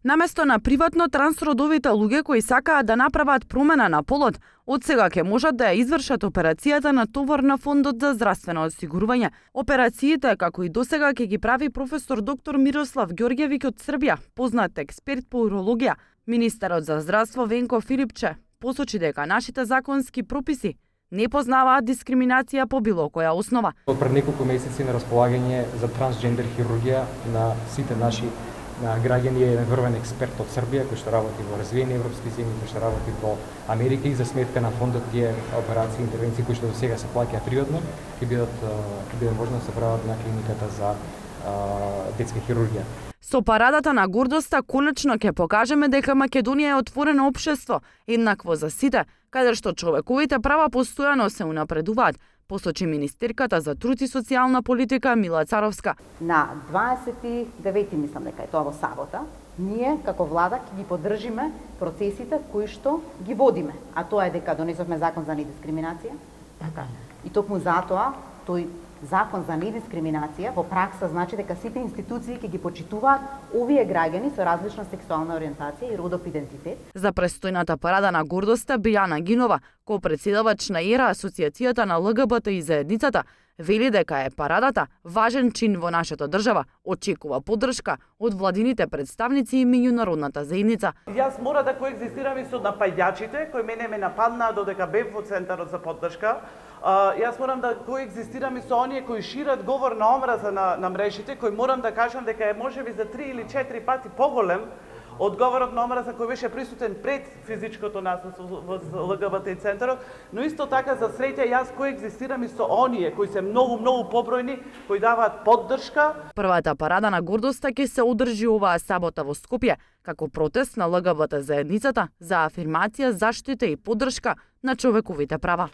Наместо на приватно трансродовите луѓе кои сакаат да направат промена на полот, одсега ќе можат да ја извршат операцијата на товар на Фондот за здравствено осигурување. Операциите, како и досега, ќе ги прави професор доктор Мирослав Ѓорѓевиќ од Србија, познат експерт по урологија. Министерот за здравство Венко Филипче посочи дека нашите законски прописи не познаваат дискриминација по било која основа. Пред неколку месеци на располагање за трансджендер хирургија на сите наши граѓани е еден врвен експерт од Србија кој што работи во развиени европски земји, кој што работи во Америка и за сметка на фондот тие операции и интервенции кои што до сега се плаќаат приватно ќе биде можно да се прават на клиниката за детска хирургија. Со парадата на гордоста конечно ќе покажеме дека Македонија е отворено општество, еднакво за сите, каде што човековите права постојано се унапредуваат, посочи министерката за труд и социјална политика Мила Царовска. На 29 мислам дека е тоа во сабота, ние како влада ќе ги поддржиме процесите кои што ги водиме, а тоа е дека донесовме закон за недискриминација. Така. И токму затоа тој закон за недискриминација во пракса значи дека сите институции ќе ги почитуваат овие граѓани со различна сексуална ориентација и родов идентитет. За престојната парада на гордоста Бијана Гинова, ко-председавач на ЕРА Асоцијацијата на ЛГБТ и заедницата, вели дека е парадата важен чин во нашата држава, очекува поддршка од владините представници и меѓународната заедница. Јас мора да коегзистирам и со напаѓачите кои мене ме нападнаа додека бев во центарот за поддршка. Јас морам да коегзистирам и со оние кои шират говор на омраза на мрежите, кои морам да кажам дека е можеби за 3 или 4 пати поголем од говорот на омраза кој беше присутен пред физичкото насилство во ЛГБТ центарот, но исто така за среќа јас коегзистирам и со оние кои се многу побројни, кои даваат поддршка. Првата парада на гордоста ќе се одржи оваа сабота во Скопје, како протест на ЛГБТ заедницата за афирмација, заштита и поддршка на човековите права.